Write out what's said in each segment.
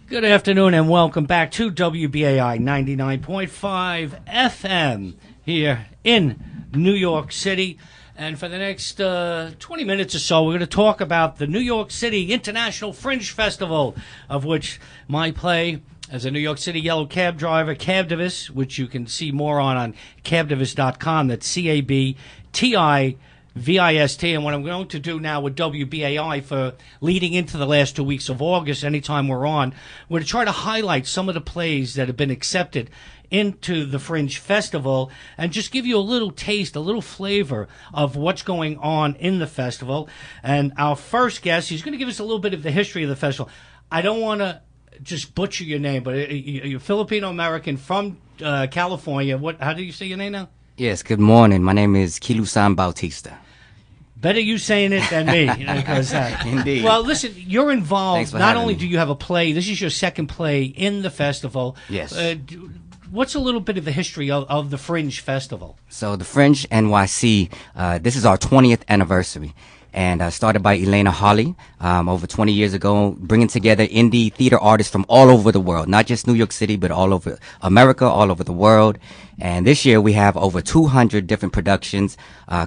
Good afternoon and welcome back to WBAI 99.5 FM here in New York City. And for the next 20 minutes or so, we're going to talk about the New York City International Fringe Festival, of which my play as a New York City yellow cab driver, Cabtivist, which you can see more on cabtivist.com. That's CABTIVIST. And what I'm going to do now with WBAI for leading into the last 2 weeks of August, anytime we're on, we're to try to highlight some of the plays that have been accepted into the Fringe Festival and just give you a little taste, a little flavor of what's going on in the festival. And our first guest, he's going to give us a little bit of the history of the festival. I don't want to just butcher your name, but you're Filipino-American from California. How do you say your name now? Yes, good morning. My name is Kilusan Bautista. Better you saying it than me. Because, Indeed. Well, listen, you're involved. Not only do you have a play, this is your second play in the festival. Yes. What's a little bit of the history of the Fringe Festival? So the Fringe NYC, this is our 20th anniversary. And started by Elena Hawley over 20 years ago, bringing together indie theater artists from all over the world, not just New York City, but all over America, all over the world. And this year we have over 200 different productions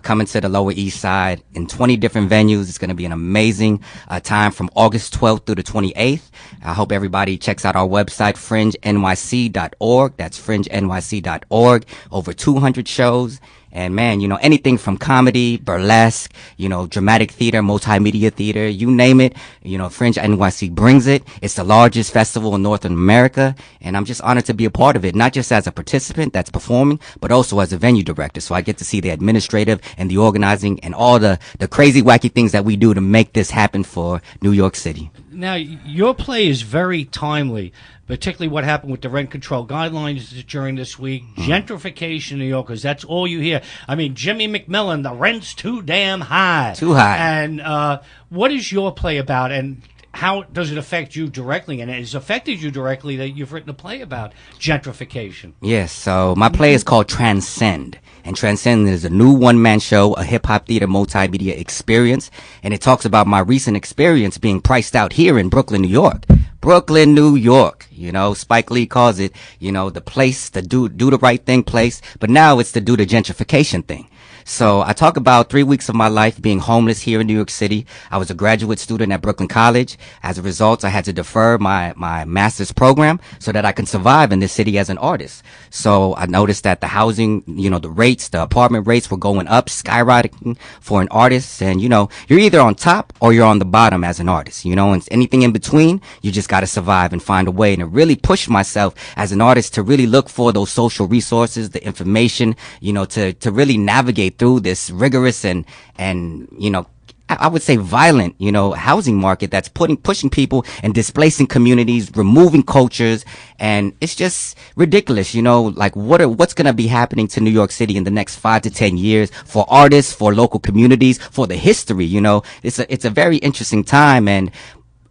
coming to the Lower East Side in 20 different venues. It's going to be an amazing time from August 12th through the 28th. I hope everybody checks out our website, fringenyc.org. That's fringenyc.org. Over 200 shows. And man, you know, anything from comedy, burlesque, you know, dramatic theater, multimedia theater, you name it, you know, Fringe NYC brings it. It's the largest festival in North America. And I'm just honored to be a part of it, not just as a participant that's performing, but also as a venue director. So I get to see the administrative and the organizing and all the crazy, wacky things that we do to make this happen for New York City. Now, your play is very timely, particularly what happened with the rent control guidelines during this week, gentrification in New York, because that's all you hear. I mean, Jimmy McMillan, the rent's too damn high. Too high. And what is your play about, and how does it affect you directly? And it has affected you directly that you've written a play about gentrification. Yes, so my play is called Transcend. And Transcend is a new one-man show, a hip-hop theater multimedia experience. And it talks about my recent experience being priced out here in Brooklyn, New York. Brooklyn, New York. You know, Spike Lee calls it, you know, the place, the do the right thing place. But now it's the do the gentrification thing. So I talk about 3 weeks of my life being homeless here in New York City. I was a graduate student at Brooklyn College. As a result, I had to defer my master's program so that I can survive in this city as an artist. So I noticed that the housing, you know, the rates, the apartment rates were going up, skyrocketing for an artist. And, you know, you're either on top or you're on the bottom as an artist, you know, and anything in between, you just got to survive and find a way. And it really pushed myself as an artist to really look for those social resources, the information, you know, to really navigate through this rigorous and you know, I would say violent, you know, housing market that's pushing people and displacing communities, removing cultures, and it's just ridiculous, you know, like what's going to be happening to New York City in the next 5 to 10 years for artists, for local communities, for the history, you know. It's a very interesting time. And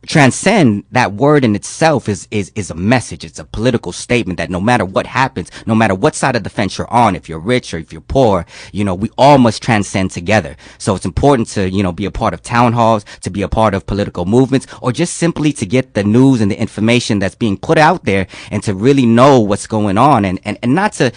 Transcend, that word in itself is a message. It's a political statement that no matter what happens, no matter what side of the fence you're on, if you're rich or if you're poor, you know, we all must transcend together. So it's important to, you know, be a part of town halls, to be a part of political movements, or just simply to get the news and the information that's being put out there and to really know what's going on and not to,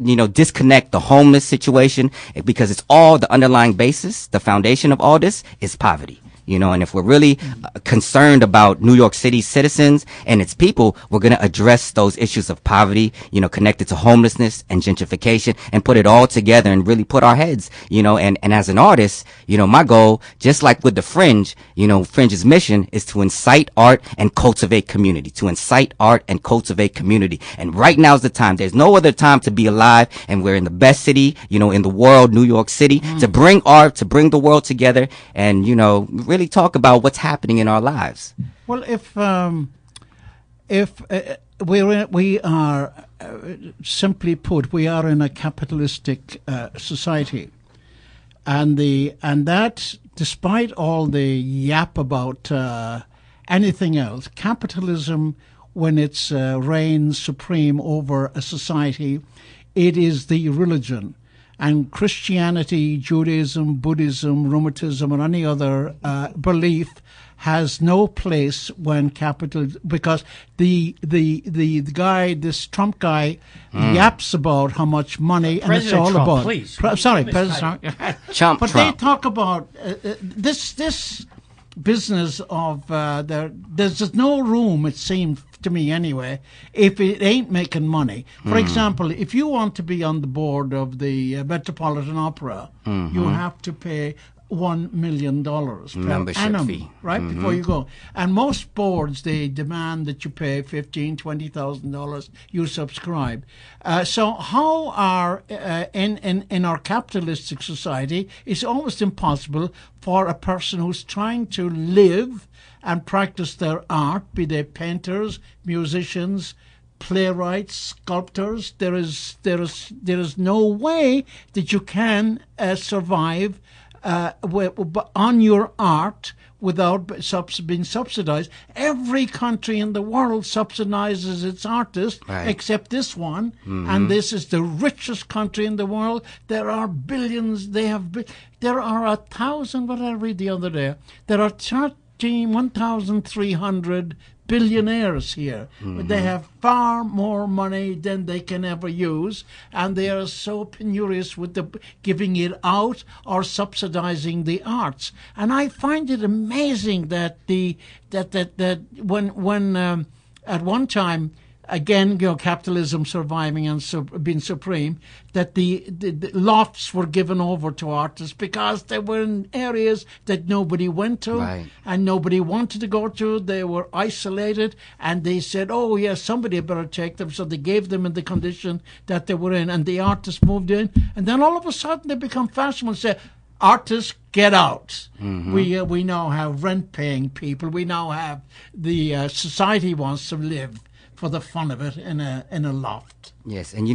you know, disconnect the homeless situation, because it's all the underlying basis. The foundation of all this is poverty. You know, and if we're really concerned about New York City citizens and its people, we're going to address those issues of poverty, you know, connected to homelessness and gentrification, and put it all together and really put our heads, you know, and as an artist, you know, my goal, just like with the Fringe, you know, Fringe's mission is to incite art and cultivate community, And right now's the time. There's no other time to be alive. And we're in the best city, you know, in the world, New York City, to bring art, to bring the world together and, you know, really talk about what's happening in our lives. Well, if we are simply put, we are in a capitalistic society, and that, despite all the yap about anything else, capitalism, when it's reigns supreme over a society, it is the religion. And Christianity, Judaism, Buddhism, Rheumatism, or any other belief has no place when capital, because the guy, this Trump guy, yaps about how much money, and it's all Trump, about. please. President Trump. But they talk about this business of there's no room, it seems to me anyway, if it ain't making money. For example, if you want to be on the board of the Metropolitan Opera, you have to pay $1 million per Membership annum, fee. right, before you go. And most boards, they demand that you pay $15,000, $20,000, you subscribe. So how are, in our capitalistic society, it's almost impossible for a person who's trying to live and practice their art, be they painters, musicians, playwrights, sculptors, there is no way that you can survive on your art without being subsidized. Every country in the world subsidizes its artists, except this one, and this is the richest country in the world. There are billions. There are 1,000. What did I read the other day? There are 1,300 billionaires here. They have far more money than they can ever use, and they are so penurious with the giving it out or subsidizing the arts. And I find it amazing that when at one time, again, capitalism surviving and being supreme, that the lofts were given over to artists because they were in areas that nobody went to and nobody wanted to go to. They were isolated, and they said, oh, yes, somebody better take them. So they gave them in the condition that they were in, and the artists moved in. And then all of a sudden they become fashionable and say, artists, get out. We now have rent-paying people. We now have the society wants to live for the fun of it in a loft. Yes, and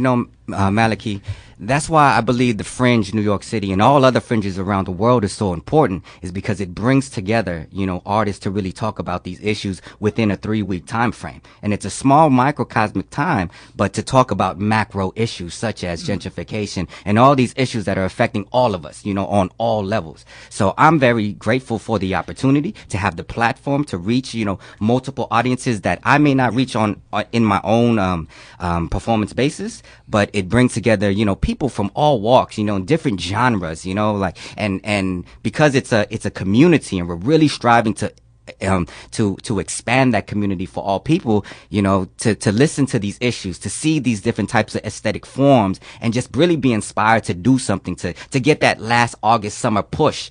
Maliki, that's why I believe the Fringe, New York City, and all other fringes around the world is so important, is because it brings together, artists to really talk about these issues within a 3-week time frame. And it's a small microcosmic time, but to talk about macro issues such as gentrification and all these issues that are affecting all of us, on all levels. So I'm very grateful for the opportunity to have the platform to reach, multiple audiences that I may not reach in my own performance basis, but it brings together, people from all walks, in different genres, and because it's a community, and we're really striving to expand that community for all people, to listen to these issues, to see these different types of aesthetic forms, and just really be inspired to do something to get that last August summer push,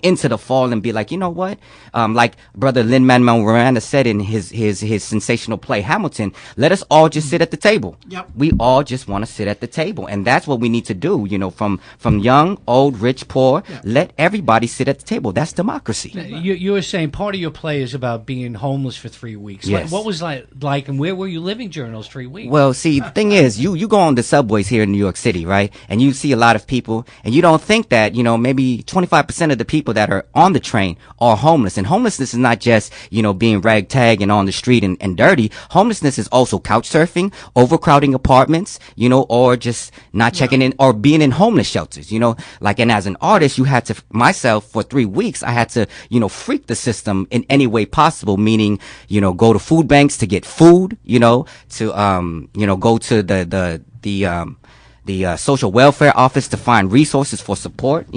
into the fall, and be like, what? Like Brother Lin-Manuel Miranda said in his sensational play Hamilton, let us all just sit at the table. Yep. We all just want to sit at the table, and that's what we need to do, from young, old, rich, poor. Yep. Let everybody sit at the table. That's democracy. You were saying part of your play is about being homeless for 3 weeks. Yes. What was like, and where were you living during those 3 weeks? Well, see, the thing is, you go on the subways here in New York City, right? And you see a lot of people, and you don't think that, maybe 25% of the people that are on the train are homeless. And homelessness is not just, being ragtag and on the street and dirty. Homelessness is also couch surfing, overcrowding apartments, or just not checking in, or being in homeless shelters, and as an artist, myself, for 3 weeks, I had to, freak the system in any way possible, meaning, go to food banks to get food, to, go to the social welfare office to find resources for support,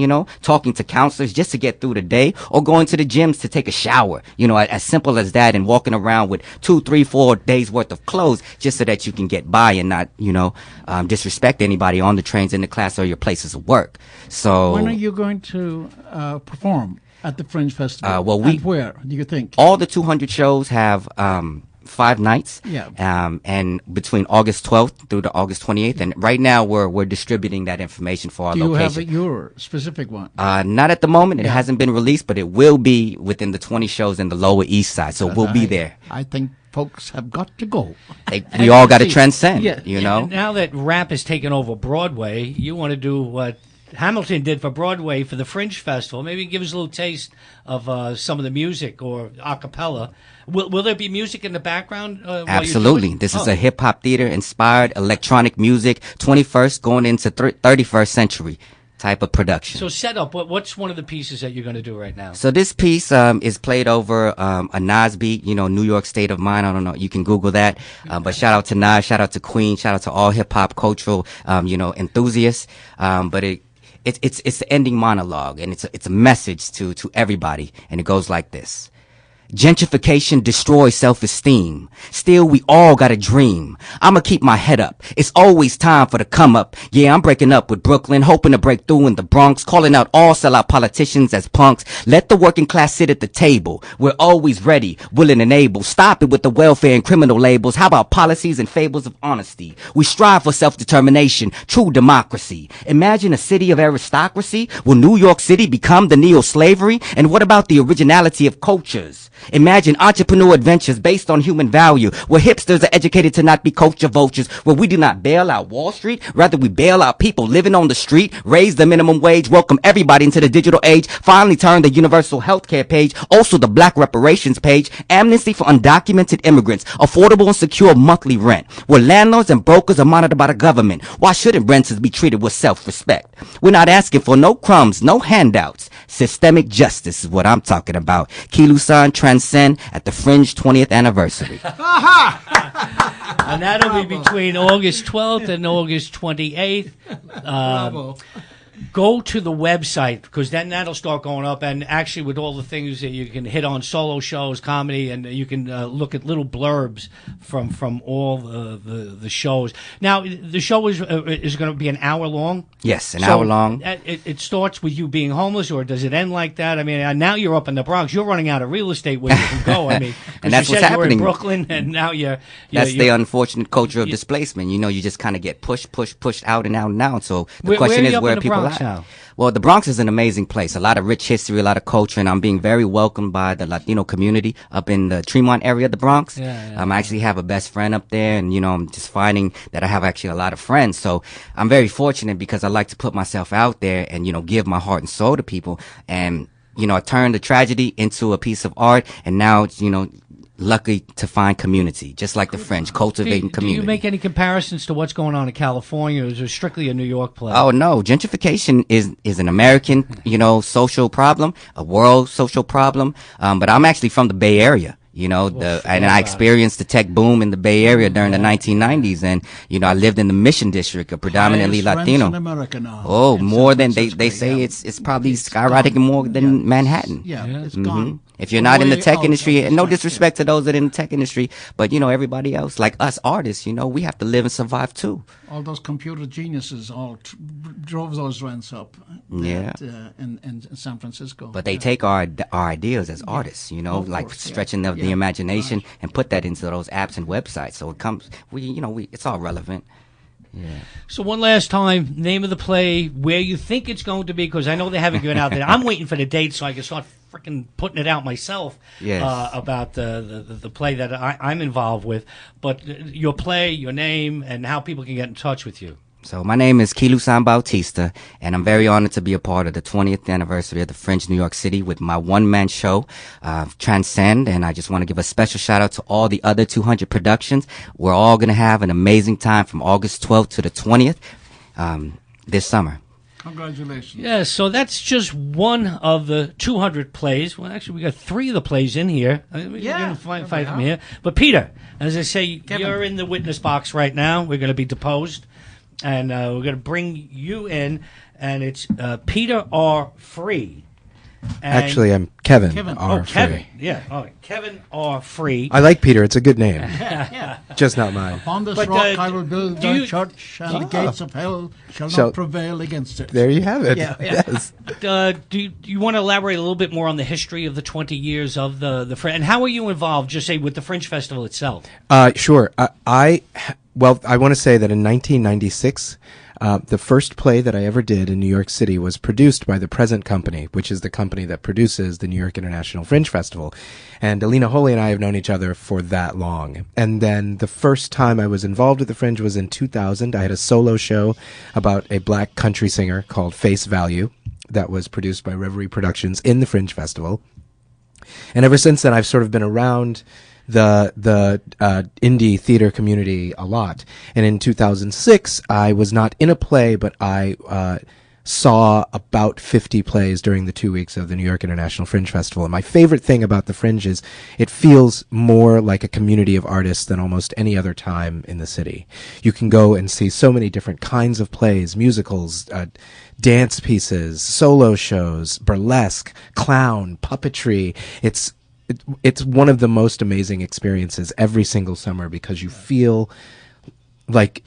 talking to counselors just to get through the day, or going to the gyms to take a shower, as simple as that, and walking around with 2, 3, 4 days worth of clothes just so that you can get by and not, disrespect anybody on the trains, in the class, or your places of work. So when are you going to perform at the Fringe Festival? And where do you think? All the 200 shows have 5 nights, and between August 12th through to August 28th, and right now we're distributing that information for our location. Do you have your specific one? Not at the moment. It hasn't been released, but it will be within the 20 shows in the Lower East Side, so we'll be there. I think folks have got to go. We all got to transcend, Now that rap has taken over Broadway, you want to do what Hamilton did for Broadway for the Fringe Festival. Maybe give us a little taste of some of the music, or a cappella. Will there be music in the background? Absolutely. This is a hip-hop theater inspired electronic music, 21st going into 31st century type of production. So set up. What's one of the pieces that you're going to do right now? So this piece is played over a Nas beat, New York State of Mind. I don't know. You can Google that. But shout out to Nas, shout out to Queen, shout out to all hip hop cultural, enthusiasts. But it's the ending monologue, and it's a message to everybody, and it goes like this. Gentrification destroys self-esteem. Still, we all got a dream. I'ma keep my head up. It's always time for the come up. Yeah, I'm breaking up with Brooklyn, hoping to break through in the Bronx, calling out all sellout politicians as punks. Let the working class sit at the table. We're always ready, willing and able. Stop it with the welfare and criminal labels. How about policies and fables of honesty? We strive for self-determination, true democracy. Imagine a city of aristocracy. Will New York City become the neo-slavery? And what about the originality of cultures? Imagine entrepreneur adventures based on human value, where hipsters are educated to not be culture vultures, where we do not bail out Wall Street, rather we bail out people living on the street, raise the minimum wage, welcome everybody into the digital age, finally turn the universal health care page, also the black reparations page, amnesty for undocumented immigrants, affordable and secure monthly rent, where landlords and brokers are monitored by the government. Why shouldn't renters be treated with self-respect? We're not asking for no crumbs, no handouts. Systemic justice is what I'm talking about. Kilusan Transcend at the Fringe 20th anniversary. And that'll be between August 12th and August 28th. Bravo. Go to the website, because then that'll start going up, and actually with all the things that you can hit on, solo shows, comedy, and you can look at little blurbs from all the shows. Now, the show is going to be an hour long? Yes, an hour long. It starts with you being homeless, or does it end like that? I mean, now you're up in the Bronx. You're running out of real estate where you can go. I mean, and that's you what's said happening. You were in Brooklyn, and now you're that's the unfortunate culture of displacement. You just kind of get pushed out and out and out. So the question is, where people are. Now? Well, the Bronx is an amazing place. A lot of rich history, a lot of culture, and I'm being very welcomed by the Latino community up in the Tremont area of the Bronx. I actually have a best friend up there, and I'm just finding that I have actually a lot of friends. So I'm very fortunate because I like to put myself out there and give my heart and soul to people. And I turned the tragedy into a piece of art, and now it's lucky to find community, just like the Fringe, cultivating community. Do you make any comparisons to what's going on in California, or is it strictly a New York play? Oh, no. Gentrification is an American, social problem, a world social problem. But I'm actually from the Bay Area. And I experienced the tech boom in the Bay Area during the 1990s, and I lived in the Mission District, a predominantly Highest Latino. rents in America now. Oh, In more San than Francisco, they say yeah. it's probably skyrocketing more than Manhattan. Yeah, it's gone. If you're not in the Way tech out industry, of and no the disrespect to those that are in the tech industry, but everybody else, like us artists, we have to live and survive too. All those computer geniuses all drove those rents up. Yeah. In San Francisco. But they take our ideas as artists, Of like course, stretching the imagination and put that into those apps and websites. So it comes, it's all relevant. Yeah. So one last time, name of the play, where you think it's going to be, because I know they haven't given out that. I'm waiting for the date so I can start freaking putting it out myself. Yes. About the play that I'm involved with. But your play, your name, and how people can get in touch with you. So my name is Kilusan Bautista, and I'm very honored to be a part of the 20th anniversary of the Fringe New York City with my one-man show, Transcend. And I just want to give a special shout out to all the other 200 productions. We're all going to have an amazing time from August 12th to the 20th this summer. Congratulations. Yeah, so that's just one of the 200 plays. Well, actually, we got 3 of the plays in here. We're going to find them here. But Peter, as I say, Kevin. You're in the witness box right now. We're going to be deposed. And we're going to bring you in, and it's Peter R. Free. And Actually, I'm Kevin. Kevin. Kevin. Yeah. All right. Kevin R. Free. I like Peter. It's a good name. Just not mine. Upon this But, rock I will build do thy you- church, and the gates of hell shall So- not prevail against it. There you have it. Yeah. Yes. Do you want to elaborate a little bit more on the history of the 20 years of the Fringe? And how are you involved, just say, with the Fringe Festival itself? Sure. I want to say that in 1996, the first play that I ever did in New York City was produced by the Present Company, which is the company that produces the New York International Fringe Festival. And Alina Holy and I have known each other for that long. And then the first time I was involved with the Fringe was in 2000. I had a solo show about a black country singer called Face Value that was produced by Reverie Productions in the Fringe Festival. And ever since then, I've sort of been around the indie theater community a lot. And in 2006, I was not in a play, but I saw about 50 plays during the 2 weeks of the New York International Fringe Festival. And my favorite thing about the Fringe is it feels more like a community of artists than almost any other time in the city. You can go and see so many different kinds of plays, musicals, dance pieces, solo shows, burlesque, clown, puppetry. It's one of the most amazing experiences every single summer because you feel like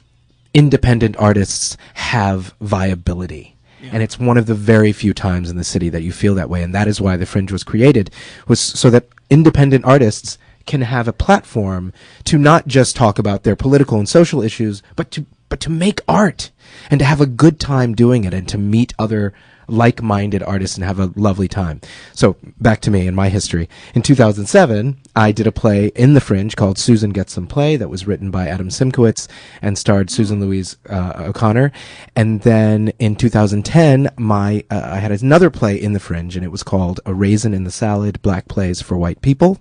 independent artists have viability. And it's one of the very few times in the city that you feel that way. And that is why the Fringe was created, was so that independent artists can have a platform to not just talk about their political and social issues, but to make art and to have a good time doing it and to meet other like-minded artists and have a lovely time. So back to me and my history. In 2007, I did a play in the Fringe called Susan Gets Some Play that was written by Adam Simkowitz and starred Susan Louise O'Connor. And then in 2010, I had another play in the Fringe, and it was called A Raisin in the Salad, Black Plays for White People.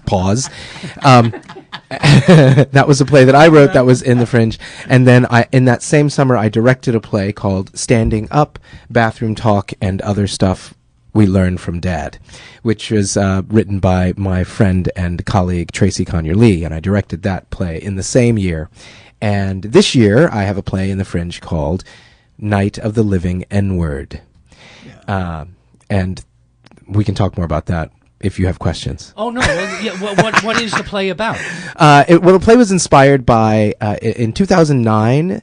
Pause. That was a play that I wrote that was in the Fringe. And then in that same summer, I directed a play called Standing Up, Bathroom Talk, and Other Stuff We Learned from Dad, which was written by my friend and colleague Tracy Conyer-Lee, and I directed that play in the same year. And this year, I have a play in the Fringe called Night of the Living N-Word. And we can talk more about that if you have questions. Oh, no. Well, yeah, what is the play about? The play was inspired by, in 2007,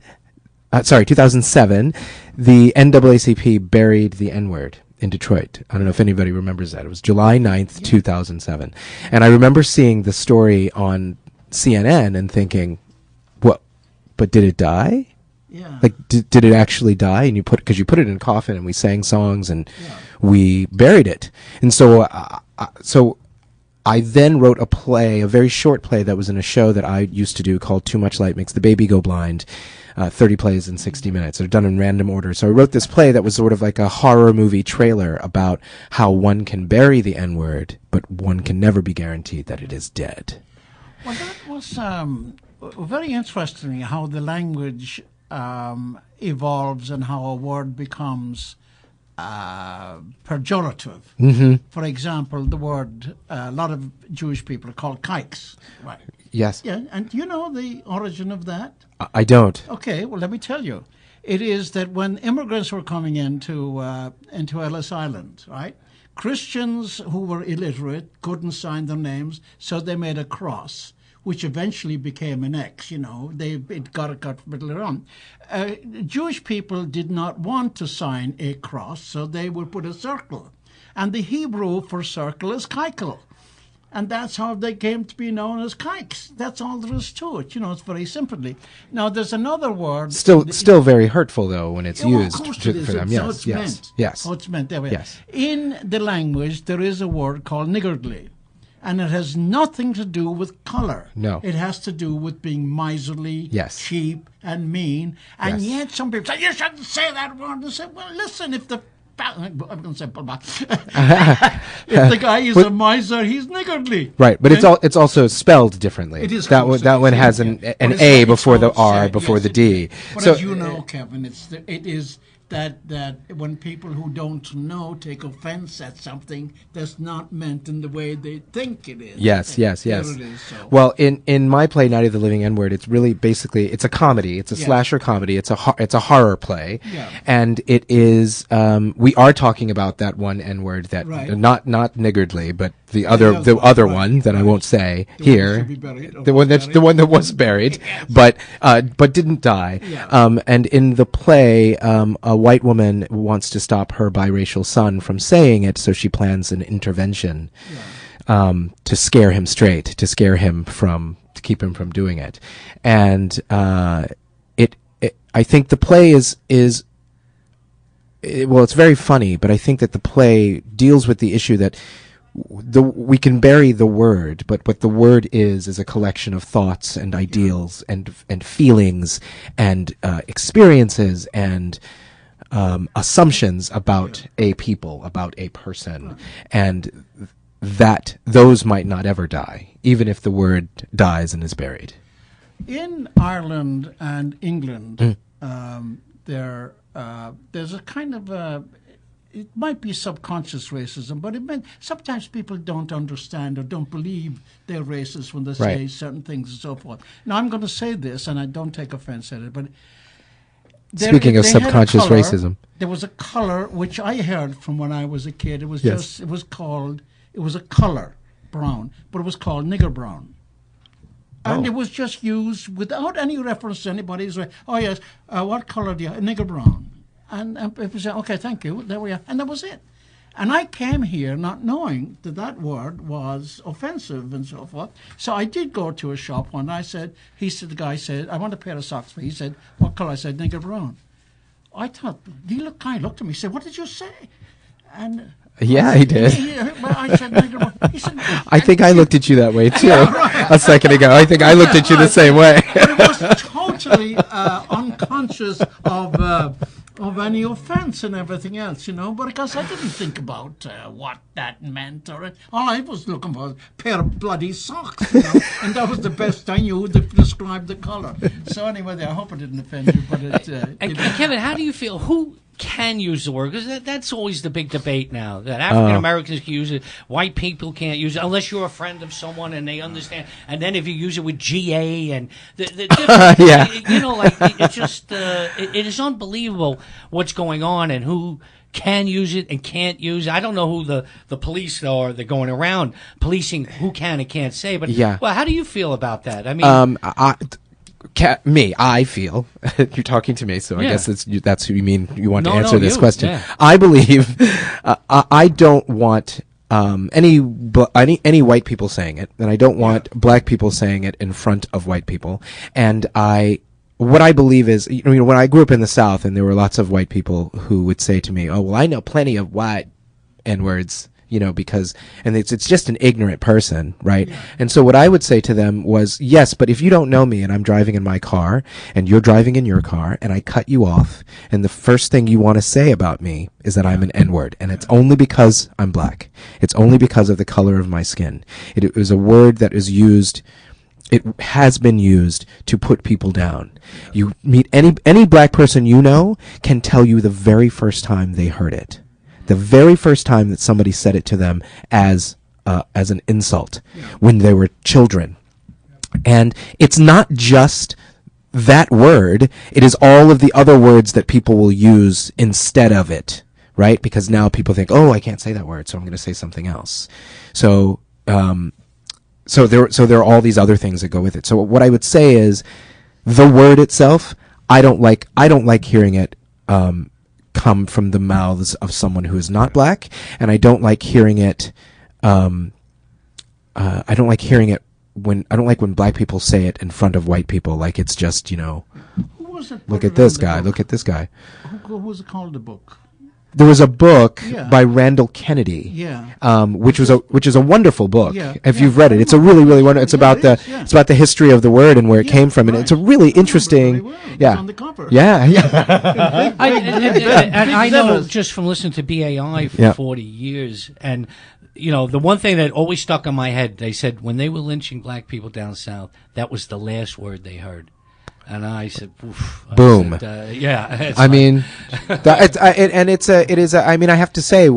the NAACP buried the N-word in Detroit. I don't know if anybody remembers that. It was July 9th, 2007. And I remember seeing the story on CNN and thinking, what, but did it die? Yeah. Like, did it actually die? And because you put it in a coffin and we sang songs and we buried it. And so I then wrote a play, a very short play that was in a show that I used to do called Too Much Light Makes the Baby Go Blind, 30 plays in 60 minutes. They're done in random order. So I wrote this play that was sort of like a horror movie trailer about how one can bury the N-word, but one can never be guaranteed that it is dead. Well, that was very interesting how the language evolves and how a word becomes pejorative. Mm-hmm. For example, the word a lot of Jewish people are called kikes. Right. Yes. Yeah, and do you know the origin of that? I don't. Okay, well, let me tell you. It is that when immigrants were coming into Ellis Island, right, Christians who were illiterate couldn't sign their names, so they made a cross, which eventually became an X. It got later on. Jewish people did not want to sign a cross, so they would put a circle. And the Hebrew for circle is kaikel. And that's how they came to be known as kikes. That's all there is to it. It's very simply. Now, there's another word. Still very hurtful, though, when it's used of course for it is. them. It's how it's meant. Yes. How it's meant. There we are. Yes. In the language, there is a word called niggardly. And it has nothing to do with color. No. It has to do with being miserly, Yes. cheap, and mean. And Yes. yet some people say, you shouldn't say that word. I say, well, listen, if the... I'm going to say, if the guy is a miser, he's niggardly. Right, but it's also spelled differently. It is. That one has an A before the R before the D. But So as you know, Kevin, it is that when people who don't know take offense at something that's not meant in the way they think it is. Yes. There it is, so. Well, in my play, Night of the Living N-Word, it's really basically it's a comedy. It's a slasher comedy. It's a horror play, and it is. We are talking about that one N-word that not niggardly, but the other one that I won't say here. The one that was buried, but didn't die. Yeah. And in the play, a white woman wants to stop her biracial son from saying it, so she plans an intervention to scare him straight, to keep him from doing it. And I think the play is it's very funny, but I think that the play deals with the issue that we can bury the word, but what the word is a collection of thoughts and ideals and feelings and experiences and assumptions about a people, about a person, and that those might not ever die, even if the word dies and is buried. In Ireland and England, there there's a kind of it might be subconscious racism, but sometimes people don't understand or don't believe they're racist when they say Right. certain things and so forth. Now, I'm going to say this, and I don't take offense at it, but Speaking of they had a subconscious color- racism. there was a color which I heard from when I was a kid. It was Yes. it was a color brown, but it was called nigger brown. And Oh. it was just used without any reference to anybody. It's like, oh yes, what color do you have? Nigger brown. And people say, okay, thank you. There we are. And that was it. And I came here not knowing that that word was offensive and so forth. So I did go to a shop one. The guy said, I want a pair of socks for you. He said, what color? I said, nigger brown. I thought, guy looked at me and said, what did you say? And Yeah, he did. well, I said, nigger brown. He said, I think I looked at you that way too a second ago. I think I looked at you the same way. But it was totally unconscious of any offense and everything else, But because I didn't think about what that meant, all I was looking for was a pair of bloody socks, and that was the best I knew to describe the color. So anyway, I hope I didn't offend you, but And Kevin, how do you feel? Who can use the word? Because that's always the big debate now. That African Americans can use it, white people can't use it unless you're a friend of someone and they understand. And then if you use it with GA and the different, Yeah. it's just it is unbelievable what's going on and who can use it and can't use it. I don't know who the police are. They're going around policing who can and can't say. But Yeah. well, how do you feel about that? I mean, I feel you're talking to me, so I Yeah. guess that's who you mean. You want to No, answer this you. question. Yeah. I believe I don't want any white people saying it, and I don't want black people saying it in front of white people. And what I believe is, when I grew up in the South, and there were lots of white people who would say to me, "Oh, well, I know plenty of white N-words." Because it's just an ignorant person, right? Yeah. And so what I would say to them was, yes, but if you don't know me and I'm driving in my car and you're driving in your car and I cut you off and the first thing you want to say about me is that I'm an N-word, and it's only because I'm black. It's only because of the color of my skin. It was a word that is used. It has been used to put people down. You meet any black person can tell you the very first time they heard it. The very first time that somebody said it to them as an insult when they were children. And it's not just that word, it is all of the other words that people will use instead of it, right? Because now people think, oh, I can't say that word, so I'm going to say something else. So there are all these other things that go with it. So what I would say is the word itself, I don't like hearing it come from the mouths of someone who is not black, and I don't like hearing it. I don't like when black people say it in front of white people, like it's just Who was it? look at this guy, look at this guy. Who was it called? The book? There was a book Yeah. by Randall Kennedy, Yeah. which is a wonderful book. Yeah. If Yeah. you've read it, it's a really, really wonderful. It's Yeah, about it is, yeah. it's about the history of the word and where it came from, and right. it's a really I remember interesting. very well. It was Yeah, on the cover. yeah. And I know letters. just from listening to BAI for Yeah. 40 years, and the one thing that always stuck in my head, they said when they were lynching black people down south, that was the last word they heard. And I said, oof. Boom. Yeah. it's I like- mean, I mean, I have to say,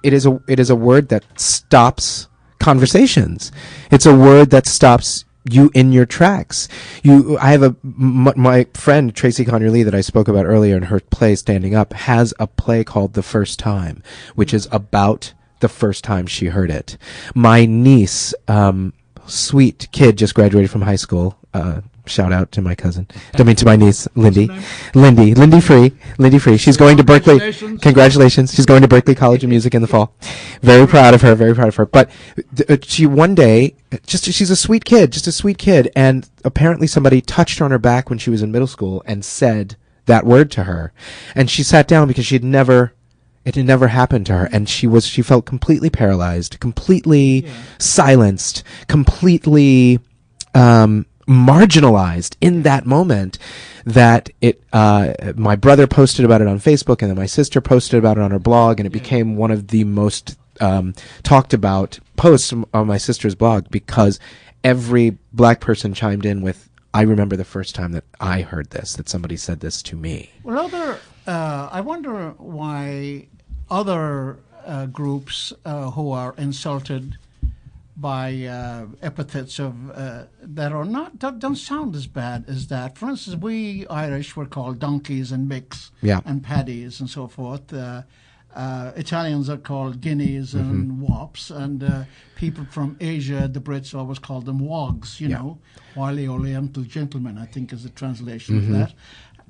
it is a word that stops conversations. It's a word that stops you in your tracks. I have my friend Tracy Conyer Lee that I spoke about earlier in her play Standing Up has a play called The First Time, which is about the first time she heard it. My niece, sweet kid, just graduated from high school. Shout out to my cousin. To my niece, Lindy. Lindy Free. She's going to Berkeley. Congratulations. She's going to Berkeley College of Music in the fall. Very proud of her. But she one day, she's a sweet kid, and apparently somebody touched her on her back when she was in middle school and said that word to her. And she sat down because it had never happened to her, and she felt completely paralyzed, completely silenced, completely marginalized in that moment. That my brother posted about it on Facebook, and then my sister posted about it on her blog, and it became one of the most talked about posts on my sister's blog because every black person chimed in with, I remember the first time that I heard this, that somebody said this to me. Well, I wonder why other groups who are insulted by epithets of that are not don't sound as bad as that. For instance, we Irish were called donkeys and micks and paddies and so forth. Italians are called guineas and wops, and people from Asia, the Brits always called them wogs, you know, wily oriental gentlemen, I think is the translation of that.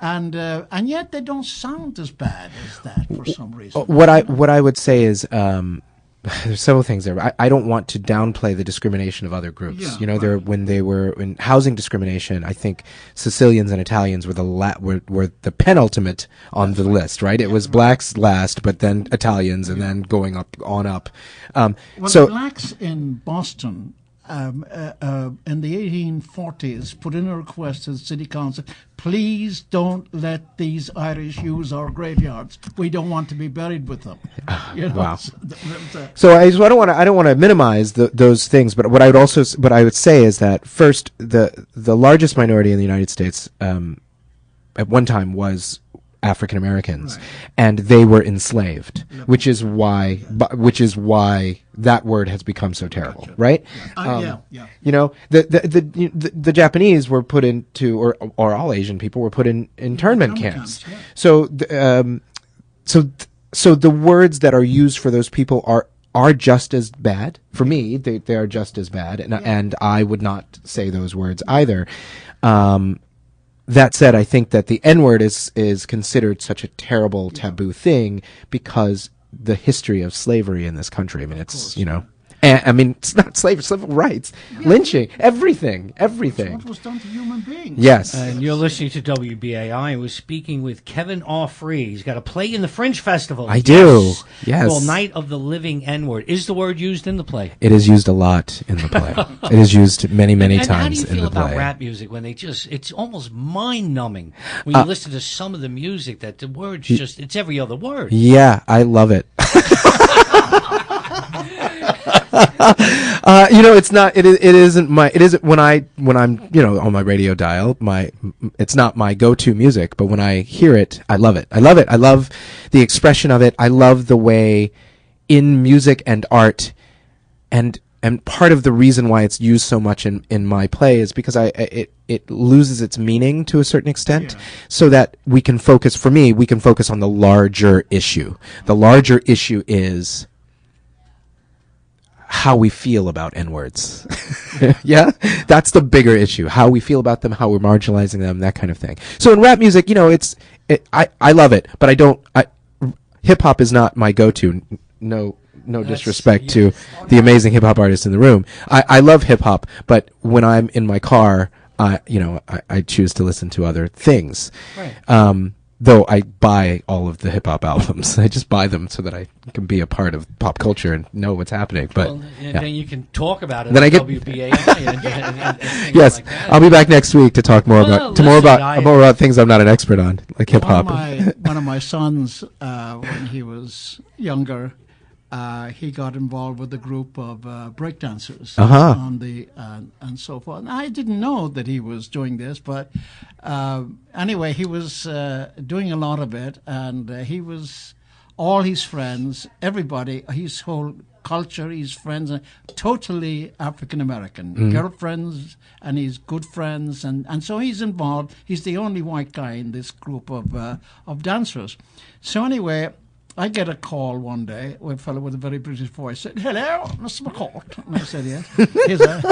And yet they don't sound as bad as that for some reason. What I would say is there's several things there. I don't want to downplay the discrimination of other groups. Yeah, you know, when they were in housing discrimination, I think Sicilians and Italians were the penultimate on the list, right? It was blacks last, but then Italians, and then going up on up. Well, so the blacks in Boston in the 1840s put in a request to the city council, please don't let these Irish use our graveyards. We don't want to be buried with them. You know? Wow. So I don't want to minimize those things, but what I would say is that first, the largest minority in the United States at one time was African Americans, and they were enslaved, which is why that word has become so terrible, right? You know, the Japanese were put into, or all Asian people were put in internment camps. So the words that are used for those people are just as bad. For me, they are just as bad, and I would not say those words either. That said, I think that the N-word is considered such a terrible taboo thing because the history of slavery in this country. I mean, it's, you know, I mean, it's not slavery, civil rights, lynching, everything. What was done to human beings. Yes. And you're listening to WBAI. We're speaking with Kevin R. Free. He's got a play in the Fringe Festival. I do. Yes. Called Night of the Living N-word. Is the word used in the play? It is used a lot in the play. It is used many times in the play. How do you feel about rap music when it's almost mind-numbing when you listen to some of the music that the words it's every other word. Yeah, I love it. You know, it's not. It isn't when I'm you know on my radio dial. It's not my go-to music, but when I hear it, I love it. I love the expression of it. I love the way in music and art, and part of the reason why it's used so much in my play is because it loses its meaning to a certain extent, so that we can focus. For me, we can focus on the larger issue. The larger issue is how we feel about N-words. Yeah? That's the bigger issue. How we feel about them, how we're marginalizing them, that kind of thing. So in rap music, you know, I love it, but hip-hop is not my go-to. No disrespect to the amazing hip-hop artists in the room. I love hip-hop, but when I'm in my car, I choose to listen to other things. Right. Though I buy all of the hip-hop albums. I just buy them so that I can be a part of pop culture and know what's happening. But then you can talk about it then on WBAI. and yes, like that. I'll be back next week to talk more about things I'm not an expert on, like hip-hop. One of my sons, when he was younger, he got involved with a group of breakdancers on the and so forth. And I didn't know that he was doing this, but anyway, he was doing a lot of it, and he was all his friends, everybody, his whole culture, his friends, totally African American girlfriends, and his good friends, and so he's involved. He's the only white guy in this group of dancers. So anyway, I get a call one day with a fellow with a very British voice. Said, "Hello, Mr. McCourt." And I said, "Yes." He said,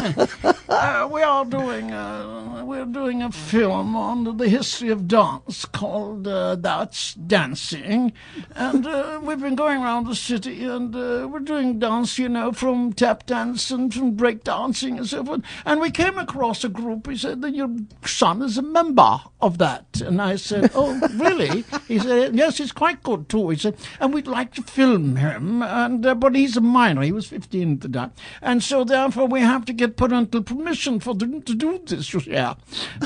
we're doing a film on the history of dance called That's Dancing, and we've been going around the city, and we're doing dance, you know, from tap dance and from break dancing and so forth. And we came across a group." He said, "that your son is a member of that." And I said, "Oh, really?" He said, "Yes, he's quite good too." He said, "And we'd like to film him, and but he's a minor. He was 15 at the time, and so therefore we have to get parental permission for them to do this." Yeah,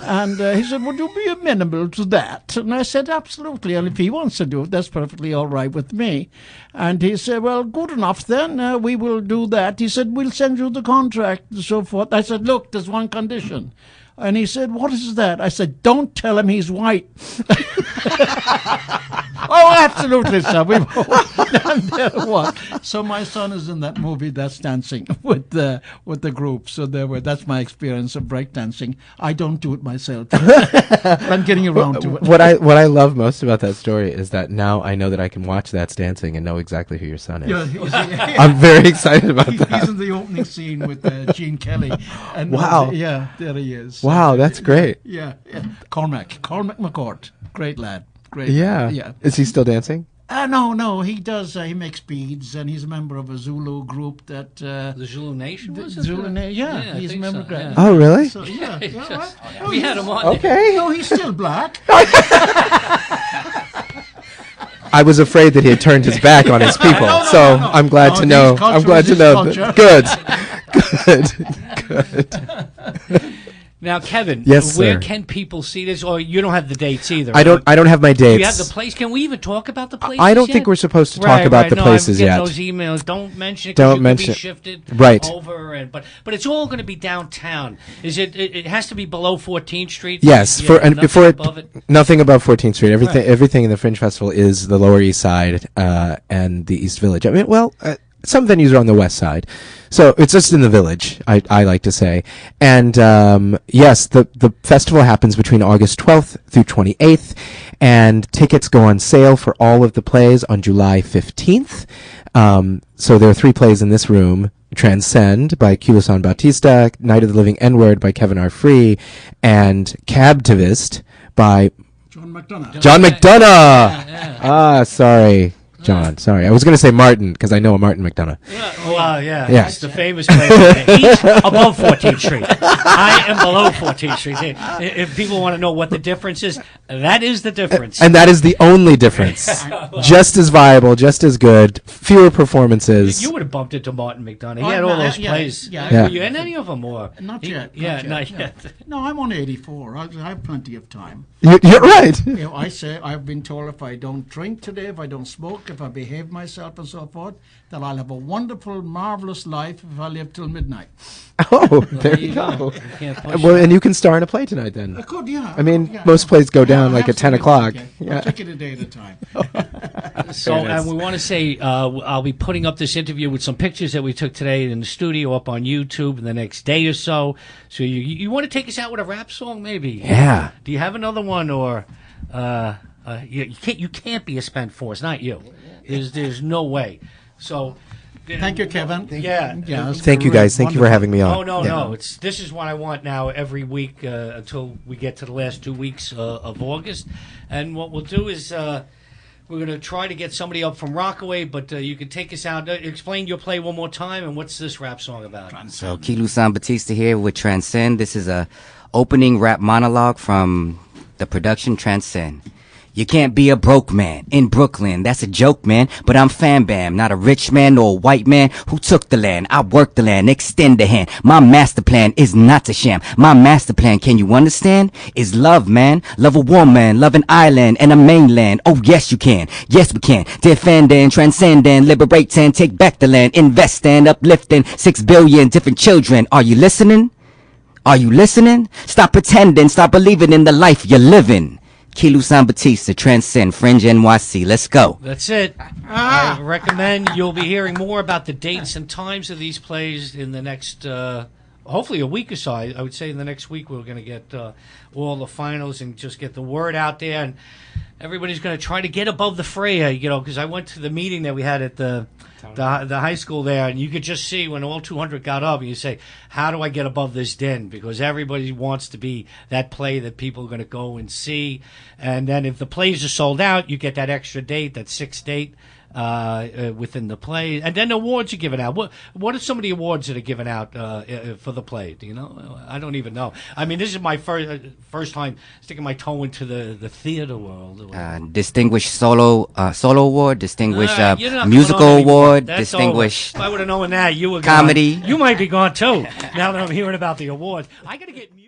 and he said, "Would you be amenable to that?" And I said, "Absolutely. And if he wants to do it, that's perfectly all right with me." And he said, "Well, good enough then. We will do that." He said, "We'll send you the contract and so forth." I said, "Look, there's one condition. And he said, what is that? I said, don't tell him he's white. Oh, absolutely, sir. We've all done that one. So my son is in that movie that's dancing with the group. So that's my experience of breakdancing. I don't do it myself. But I'm getting around to it. What I love most about that story is that now I know that I can watch That's Dancing and know exactly who your son is. I'm very excited about that. He's in the opening scene with Gene Kelly. And Wow. there he is. Wow, that's great. Yeah. Cormac McCourt. Great lad. Great. Yeah. Yeah. Is he still dancing? No, he does. He makes beads, and he's a member of a Zulu group that. The Zulu Nation was it? Zulu Nation, Yeah, I he's a think member. so, yeah. Oh, really? So, yeah. Right. We had him on. Okay. No, he's still black. I was afraid that he had turned his back on his people, so I'm glad to know. I'm glad to know. Good. Now, Kevin, Yes, where sir. can people see this? Or you don't have the dates either. I don't have my Do dates. you have the place? Can we even talk about the places I don't yet? think we're supposed to talk about the places I'm yet. getting those emails. Don't mention it. Don't It mention could it. be shifted Right. over, but it's all going to be downtown. Is it? It has to be below 14th Street. Yes, nothing above it. nothing above 14th Street. Everything Right. everything in the Fringe Festival is the Lower East Side and the East Village. I mean, some venues are on the West Side, so it's just in the Village. I like to say, and yes, the festival happens between August 12th through 28th, and tickets go on sale for all of the plays on July 15th. So there are 3 plays in this room: Transcend by Kilusan Bautista, Night of the Living N-Word by Kevin R. Free, and Cabtivist by John McDonough. John McDonough. Yeah. Ah, sorry, John. Sorry, I was going to say Martin because I know a Martin McDonough. Well, yeah. Yeah. It's the famous place. He's above 14th Street. I am below 14th Street. If people want to know what the difference is, that is the difference. And that is the only difference. Just as viable, just as good, fewer performances. You would have bumped into Martin McDonough. He Oh, had all no, those yeah, plays. yeah. Were you in any of them? Or Not yet. Not yet. No, I'm only 84. I have plenty of time. You're right. You know, I've been told if I don't drink today, if I don't smoke, if I behave myself and so forth, that I'll have a wonderful, marvelous life if I live till midnight. Oh, there you go. You can't push Well, it. and you can star in a play tonight then. I could, yeah. I mean, Yeah, most plays go down I like have at 10 to, o'clock. okay. Yeah. I'll take it a day at a time. So, and we want to say I'll be putting up this interview with some pictures that we took today in the studio up on YouTube in the next day or so. So you want to take us out with a rap song, maybe? Yeah. Do you have another one, or you can't be a spent force? Not you. There's no way. So. Thank you, Kevin. Yeah. that's Thank you great. guys. Thank you for having me on. Oh no, Yeah. no! This is what I want now every week until we get to the last 2 weeks of August. And what we'll do is we're going to try to get somebody up from Rockaway, but you can take us out. Explain your play one more time, and what's this rap song about? So Kilusan Bautista here with Transcend. This is a opening rap monologue from the production Transcend. You can't be a broke man in Brooklyn. That's a joke, man. But I'm Fam Bam, not a rich man nor a white man who took the land. I work the land, extend the hand. My master plan is not to sham. My master plan, can you understand? Is love, man. Love a woman, love an island and a mainland. Oh, yes, you can. Yes, we can. Defend and transcend and liberate and take back the land. Invest and uplift and 6 billion different children. Are you listening? Are you listening? Stop pretending. Stop believing in the life you're living. Kilusan Bautista, Transcend, Fringe NYC. Let's go. That's it. I recommend you'll be hearing more about the dates and times of these plays in the next, hopefully a week or so. I would say in the next week we're going to get all the finals and just get the word out there. And everybody's going to try to get above the fray, because I went to the meeting that we had at the high school there, and you could just see when all 200 got up, and you say, how do I get above this din? Because everybody wants to be that play that people are going to go and see. And then if the plays are sold out, you get that extra date, that 6th date within the play. And then awards are given out. What are some of the awards that are given out for the play? Do you know? I don't even know. I mean, this is my first time sticking my toe into the theater world. Distinguished solo award, distinguished You're not musical going on anymore. award, That's distinguished over. If I would have known that, you were comedy. gone. You might be gone too. Now that I'm hearing about the awards, I got to get.